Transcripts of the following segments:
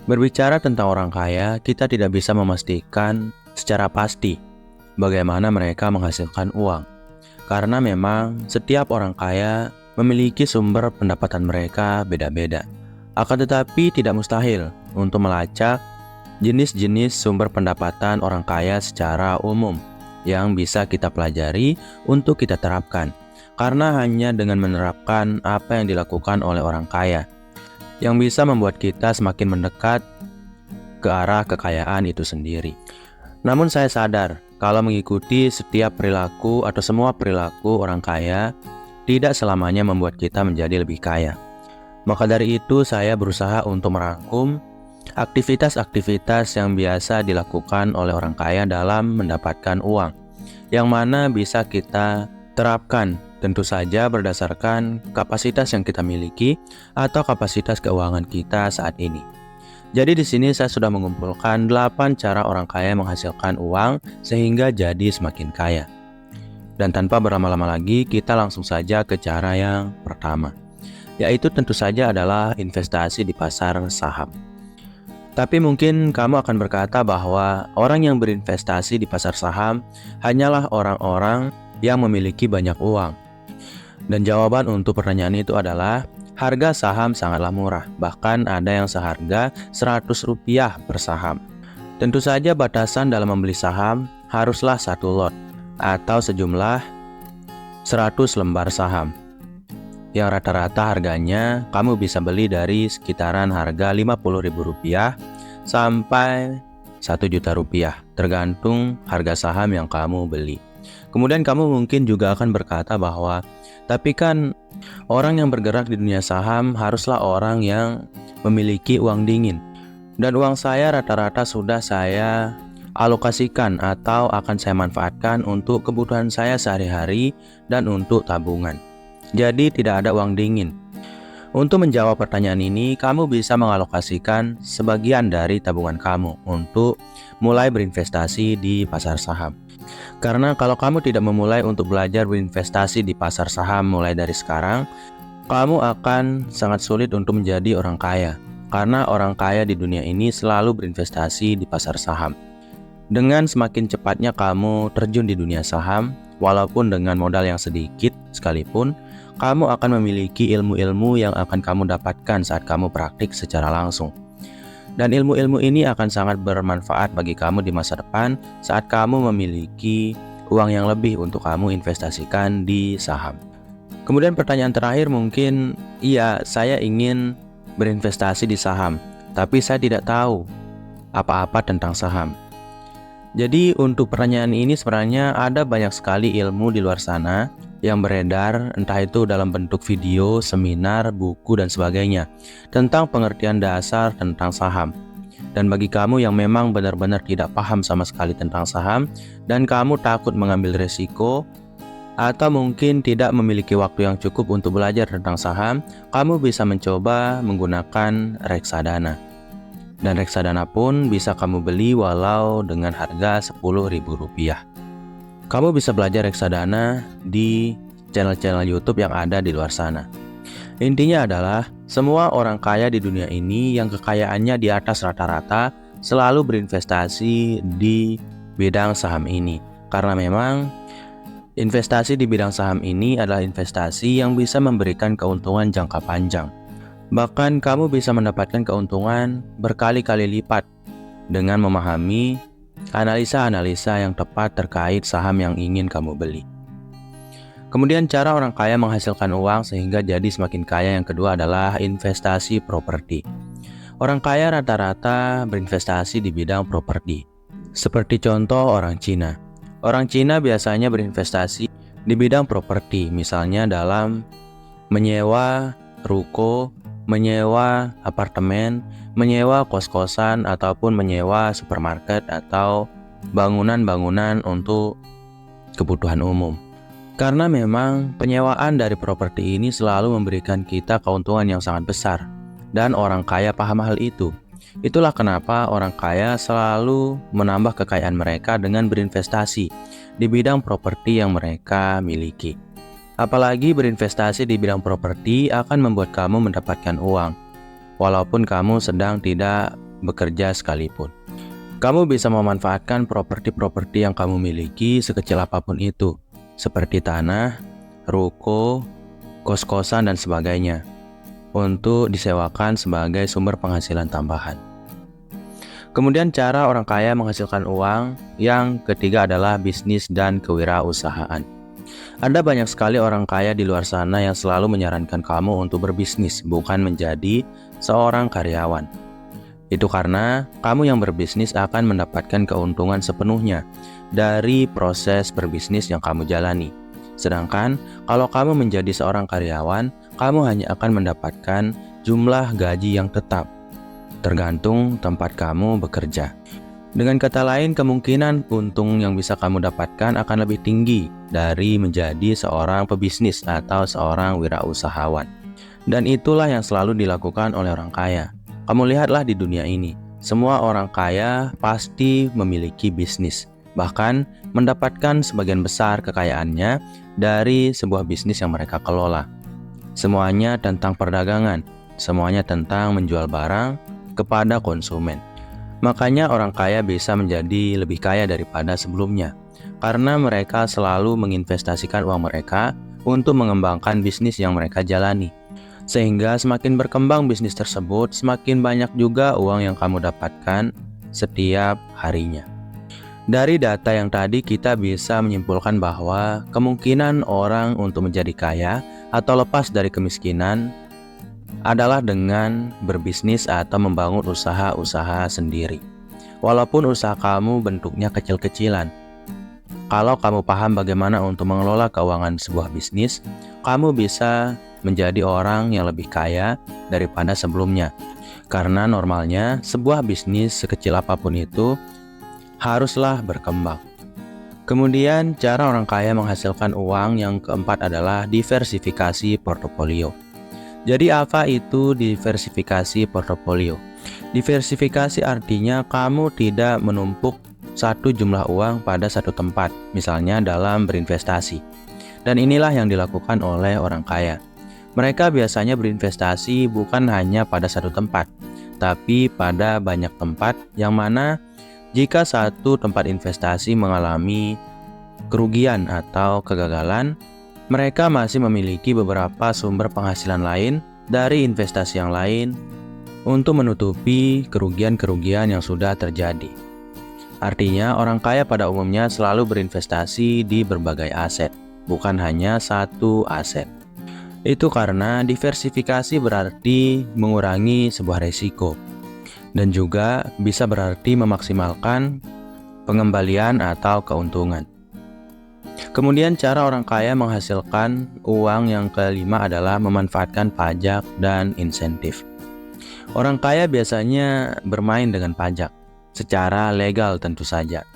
Berbicara tentang orang kaya, kita tidak bisa memastikan secara pasti bagaimana mereka menghasilkan uang. Karena memang setiap orang kaya memiliki sumber pendapatan mereka beda-beda. Akan tetapi tidak mustahil untuk melacak jenis-jenis sumber pendapatan orang kaya secara umum yang bisa kita pelajari untuk kita terapkan. Karena hanya dengan menerapkan apa yang dilakukan oleh orang kaya yang bisa membuat kita semakin mendekat ke arah kekayaan itu sendiri. Namun saya sadar kalau mengikuti setiap perilaku atau semua perilaku orang kaya tidak selamanya membuat kita menjadi lebih kaya. Maka dari itu saya berusaha untuk merangkum aktivitas-aktivitas yang biasa dilakukan oleh orang kaya dalam mendapatkan uang, yang mana bisa kita terapkan tentu saja berdasarkan kapasitas yang kita miliki atau kapasitas keuangan kita saat ini. Jadi di sini saya sudah mengumpulkan 8 cara orang kaya menghasilkan uang sehingga jadi semakin kaya. Dan tanpa berlama-lama lagi, kita langsung saja ke cara yang pertama, yaitu tentu saja adalah investasi di pasar saham. Tapi mungkin kamu akan berkata bahwa orang yang berinvestasi di pasar saham hanyalah orang-orang yang memiliki banyak uang. Dan jawaban untuk pertanyaan itu adalah harga saham sangatlah murah, bahkan ada yang seharga Rp100 per saham. Tentu saja batasan dalam membeli saham haruslah 1 lot atau sejumlah 100 lembar saham, yang rata-rata harganya kamu bisa beli dari sekitaran harga Rp50.000 sampai Rp1.000.000, tergantung harga saham yang kamu beli. Kemudian kamu mungkin juga akan berkata bahwa tapi kan orang yang bergerak di dunia saham haruslah orang yang memiliki uang dingin. Dan uang saya rata-rata sudah saya alokasikan atau akan saya manfaatkan untuk kebutuhan saya sehari-hari dan untuk tabungan. Jadi tidak ada uang dingin. Untuk menjawab pertanyaan ini, kamu bisa mengalokasikan sebagian dari tabungan kamu untuk mulai berinvestasi di pasar saham. Karena kalau kamu tidak memulai untuk belajar berinvestasi di pasar saham mulai dari sekarang, kamu akan sangat sulit untuk menjadi orang kaya. Karena orang kaya di dunia ini selalu berinvestasi di pasar saham. Dengan semakin cepatnya kamu terjun di dunia saham, walaupun dengan modal yang sedikit sekalipun, kamu akan memiliki ilmu-ilmu yang akan kamu dapatkan saat kamu praktik secara langsung. Dan ilmu-ilmu ini akan sangat bermanfaat bagi kamu di masa depan saat kamu memiliki uang yang lebih untuk kamu investasikan di saham. Kemudian pertanyaan terakhir mungkin, iya saya ingin berinvestasi di saham, tapi saya tidak tahu apa-apa tentang saham. Jadi untuk pertanyaan ini sebenarnya ada banyak sekali ilmu di luar sana yang beredar, entah itu dalam bentuk video, seminar, buku, dan sebagainya tentang pengertian dasar tentang saham. Dan bagi kamu yang memang benar-benar tidak paham sama sekali tentang saham dan kamu takut mengambil resiko atau mungkin tidak memiliki waktu yang cukup untuk belajar tentang saham, kamu bisa mencoba menggunakan reksadana. Dan reksadana pun bisa kamu beli walau dengan harga Rp10.000. Kamu bisa belajar reksadana di channel-channel YouTube yang ada di luar sana. Intinya adalah semua orang kaya di dunia ini yang kekayaannya di atas rata-rata selalu berinvestasi di bidang saham ini. Karena memang investasi di bidang saham ini adalah investasi yang bisa memberikan keuntungan jangka panjang. Bahkan kamu bisa mendapatkan keuntungan berkali-kali lipat dengan memahami analisa-analisa yang tepat terkait saham yang ingin kamu beli. Kemudian cara orang kaya menghasilkan uang sehingga jadi semakin kaya yang kedua adalah investasi properti. Orang kaya rata-rata berinvestasi di bidang properti. Seperti contoh orang Cina. Orang Cina biasanya berinvestasi di bidang properti, misalnya dalam menyewa ruko, menyewa apartemen, menyewa kos-kosan, ataupun menyewa supermarket atau bangunan-bangunan untuk kebutuhan umum. Karena memang penyewaan dari properti ini selalu memberikan kita keuntungan yang sangat besar, dan orang kaya paham hal itu. Itulah kenapa orang kaya selalu menambah kekayaan mereka dengan berinvestasi di bidang properti yang mereka miliki. Apalagi berinvestasi di bidang properti akan membuat kamu mendapatkan uang. walaupun kamu sedang tidak bekerja sekalipun. Kamu bisa memanfaatkan properti-properti yang kamu miliki sekecil apapun itu, seperti tanah, ruko, kos-kosan, dan sebagainya, untuk disewakan sebagai sumber penghasilan tambahan. Kemudian cara orang kaya menghasilkan uang yang ketiga adalah bisnis dan kewirausahaan. Ada banyak sekali orang kaya di luar sana yang selalu menyarankan kamu untuk berbisnis, bukan menjadi seorang karyawan. Itu karena kamu yang berbisnis akan mendapatkan keuntungan sepenuhnya dari proses berbisnis yang kamu jalani. Sedangkan kalau kamu menjadi seorang karyawan, kamu hanya akan mendapatkan jumlah gaji yang tetap, tergantung tempat kamu bekerja. Dengan kata lain, kemungkinan untung yang bisa kamu dapatkan akan lebih tinggi dari menjadi seorang pebisnis atau seorang wirausahawan. Dan itulah yang selalu dilakukan oleh orang kaya. Kamu lihatlah di dunia ini, semua orang kaya pasti memiliki bisnis, bahkan mendapatkan sebagian besar kekayaannya dari sebuah bisnis yang mereka kelola. Semuanya tentang perdagangan, semuanya tentang menjual barang kepada konsumen. Makanya orang kaya bisa menjadi lebih kaya daripada sebelumnya, karena mereka selalu menginvestasikan uang mereka untuk mengembangkan bisnis yang mereka jalani. Sehingga semakin berkembang bisnis tersebut, semakin banyak juga uang yang kamu dapatkan setiap harinya. Dari data yang tadi kita bisa menyimpulkan bahwa kemungkinan orang untuk menjadi kaya atau lepas dari kemiskinan adalah dengan berbisnis atau membangun usaha-usaha sendiri. Walaupun usaha kamu bentuknya kecil-kecilan, kalau kamu paham bagaimana untuk mengelola keuangan sebuah bisnis, kamu bisa menjadi orang yang lebih kaya daripada sebelumnya. Karena normalnya sebuah bisnis sekecil apapun itu haruslah berkembang. Kemudian cara orang kaya menghasilkan uang yang keempat adalah diversifikasi portofolio. Jadi apa itu diversifikasi portofolio? Diversifikasi artinya kamu tidak menumpuk satu jumlah uang pada satu tempat, misalnya dalam berinvestasi. Dan inilah yang dilakukan oleh orang kaya. Mereka biasanya berinvestasi bukan hanya pada satu tempat, tapi pada banyak tempat, yang mana jika satu tempat investasi mengalami kerugian atau kegagalan, mereka masih memiliki beberapa sumber penghasilan lain dari investasi yang lain untuk menutupi kerugian-kerugian yang sudah terjadi. Artinya, orang kaya pada umumnya selalu berinvestasi di berbagai aset, bukan hanya satu aset. Itu karena diversifikasi berarti mengurangi sebuah resiko, dan juga bisa berarti memaksimalkan pengembalian atau keuntungan. Kemudian cara orang kaya menghasilkan uang yang kelima adalah memanfaatkan pajak dan insentif. Orang kaya biasanya bermain dengan pajak, secara legal tentu saja,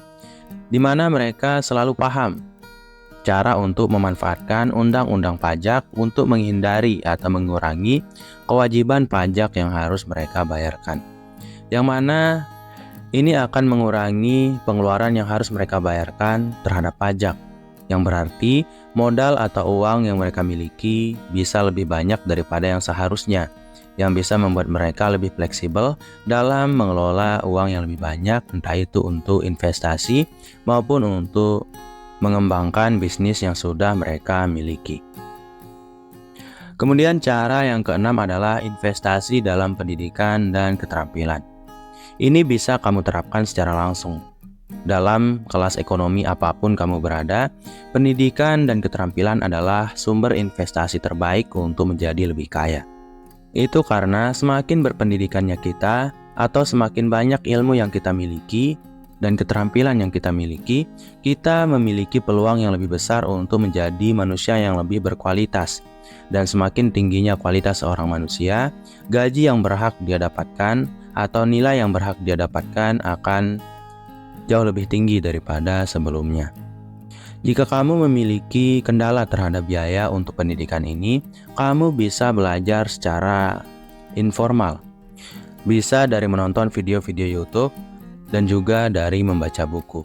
di mana mereka selalu paham cara untuk memanfaatkan undang-undang pajak untuk menghindari atau mengurangi kewajiban pajak yang harus mereka bayarkan. Yang mana ini akan mengurangi pengeluaran yang harus mereka bayarkan terhadap pajak, yang berarti modal atau uang yang mereka miliki bisa lebih banyak daripada yang seharusnya, yang bisa membuat mereka lebih fleksibel dalam mengelola uang yang lebih banyak, entah itu untuk investasi maupun untuk mengembangkan bisnis yang sudah mereka miliki. Kemudian cara yang keenam adalah investasi dalam pendidikan dan keterampilan. Ini bisa kamu terapkan secara langsung. Dalam kelas ekonomi apapun kamu berada, pendidikan dan keterampilan adalah sumber investasi terbaik untuk menjadi lebih kaya. Itu karena semakin berpendidikannya kita, atau semakin banyak ilmu yang kita miliki dan keterampilan yang kita miliki, kita memiliki peluang yang lebih besar untuk menjadi manusia yang lebih berkualitas. Dan semakin tingginya kualitas seorang manusia, gaji yang berhak dia dapatkan atau nilai yang berhak dia dapatkan akan jauh lebih tinggi daripada sebelumnya. Jika kamu memiliki kendala terhadap biaya untuk pendidikan ini, kamu bisa belajar secara informal. Bisa dari menonton video-video YouTube dan juga dari membaca buku.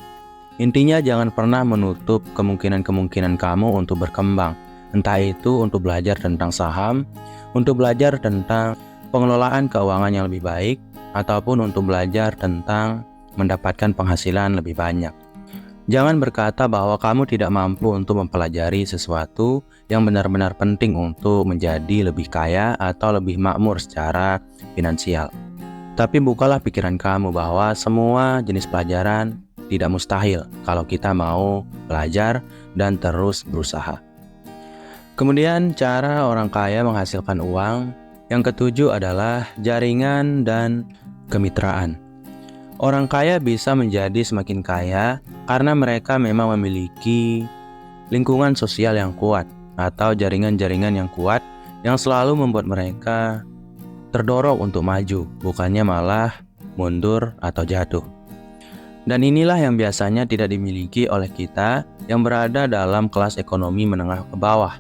Intinya jangan pernah menutup kemungkinan-kemungkinan kamu untuk berkembang. Entah itu untuk belajar tentang saham, untuk belajar tentang pengelolaan keuangan yang lebih baik, ataupun untuk belajar tentang mendapatkan penghasilan lebih banyak. Jangan berkata bahwa kamu tidak mampu untuk mempelajari sesuatu yang benar-benar penting untuk menjadi lebih kaya atau lebih makmur secara finansial. Tapi bukalah pikiran kamu bahwa semua jenis pelajaran tidak mustahil kalau kita mau belajar dan terus berusaha. Kemudian cara orang kaya menghasilkan uang. Yang ketujuh adalah jaringan dan kemitraan. Orang kaya bisa menjadi semakin kaya karena mereka memang memiliki lingkungan sosial yang kuat atau jaringan-jaringan yang kuat yang selalu membuat mereka terdorong untuk maju, bukannya malah mundur atau jatuh. Dan inilah yang biasanya tidak dimiliki oleh kita yang berada dalam kelas ekonomi menengah ke bawah,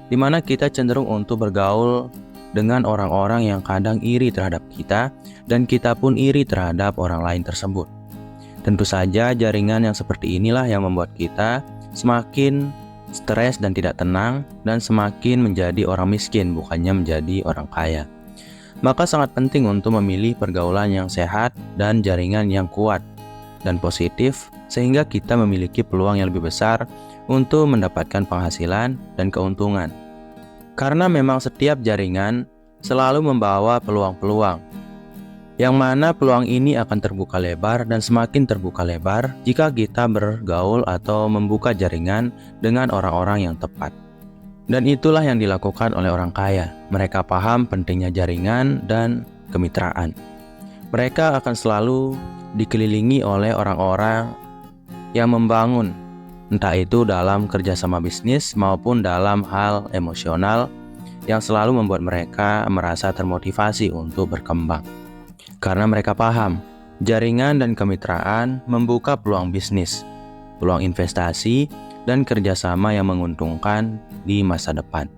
di mana kita cenderung untuk bergaul dengan orang-orang yang kadang iri terhadap kita, dan kita pun iri terhadap orang lain tersebut. Tentu saja jaringan yang seperti inilah yang membuat kita semakin stres dan tidak tenang, dan semakin menjadi orang miskin bukannya menjadi orang kaya. Maka sangat penting untuk memilih pergaulan yang sehat dan jaringan yang kuat dan positif, sehingga kita memiliki peluang yang lebih besar untuk mendapatkan penghasilan dan keuntungan. Karena memang setiap jaringan selalu membawa peluang-peluang, yang mana peluang ini akan terbuka lebar dan semakin terbuka lebar jika kita bergaul atau membuka jaringan dengan orang-orang yang tepat. Dan itulah yang dilakukan oleh orang kaya. Mereka paham pentingnya jaringan dan kemitraan. Mereka akan selalu dikelilingi oleh orang-orang yang membangun, entah itu dalam kerjasama bisnis maupun dalam hal emosional, yang selalu membuat mereka merasa termotivasi untuk berkembang. Karena mereka paham, jaringan dan kemitraan membuka peluang bisnis, peluang investasi, dan kerjasama yang menguntungkan di masa depan.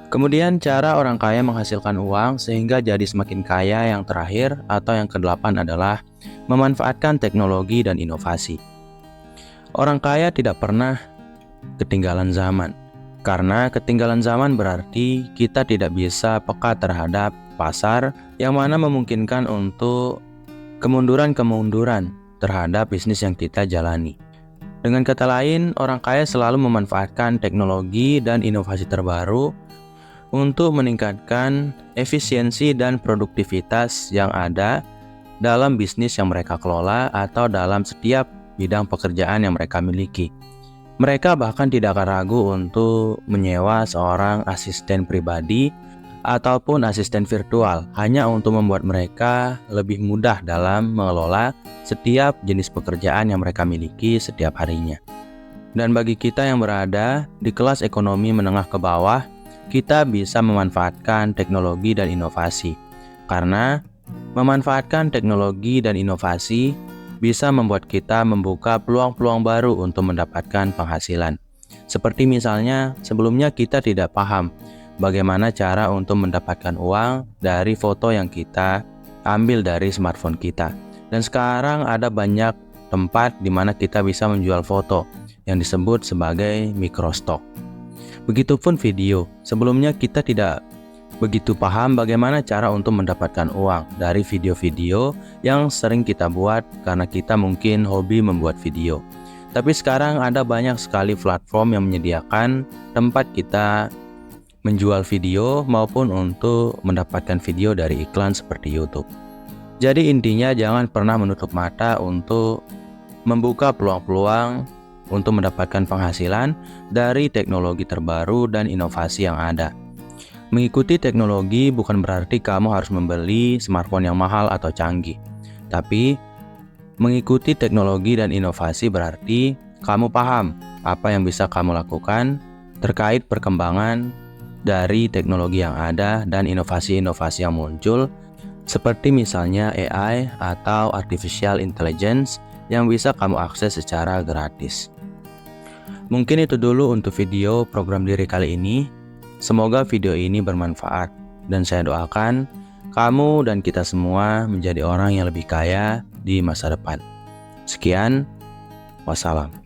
Kemudian cara orang kaya menghasilkan uang sehingga jadi semakin kaya yang terakhir atau yang kedelapan adalah memanfaatkan teknologi dan inovasi. Orang kaya tidak pernah ketinggalan zaman, karena ketinggalan zaman berarti kita tidak bisa peka terhadap pasar yang mana memungkinkan untuk kemunduran-kemunduran terhadap bisnis yang kita jalani. Dengan kata lain, orang kaya selalu memanfaatkan teknologi dan inovasi terbaru untuk meningkatkan efisiensi dan produktivitas yang ada dalam bisnis yang mereka kelola atau dalam setiap bidang pekerjaan yang mereka miliki. Mereka bahkan tidak akan ragu untuk menyewa seorang asisten pribadi ataupun asisten virtual hanya untuk membuat mereka lebih mudah dalam mengelola setiap jenis pekerjaan yang mereka miliki setiap harinya. Dan bagi kita yang berada di kelas ekonomi menengah ke bawah, kita bisa memanfaatkan teknologi dan inovasi. Karena memanfaatkan teknologi dan inovasi bisa membuat kita membuka peluang-peluang baru untuk mendapatkan penghasilan. Seperti misalnya, sebelumnya kita tidak paham bagaimana cara untuk mendapatkan uang dari foto yang kita ambil dari smartphone kita. Dan sekarang ada banyak tempat di mana kita bisa menjual foto yang disebut sebagai microstock. Begitupun video. Sebelumnya kita tidak begitu paham bagaimana cara untuk mendapatkan uang dari video-video yang sering kita buat karena kita mungkin hobi membuat video. Tapi sekarang ada banyak sekali platform yang menyediakan tempat kita menjual video maupun untuk mendapatkan video dari iklan seperti YouTube. Jadi intinya jangan pernah menutup mata untuk membuka peluang-peluang untuk mendapatkan penghasilan dari teknologi terbaru dan inovasi yang ada. Mengikuti teknologi bukan berarti kamu harus membeli smartphone yang mahal atau canggih. Tapi mengikuti teknologi dan inovasi berarti kamu paham apa yang bisa kamu lakukan terkait perkembangan dari teknologi yang ada dan inovasi-inovasi yang muncul, seperti misalnya AI atau Artificial Intelligence yang bisa kamu akses secara gratis. Mungkin itu dulu untuk video program diri kali ini. Semoga video ini bermanfaat dan saya doakan kamu dan kita semua menjadi orang yang lebih kaya di masa depan. Sekian, wassalam.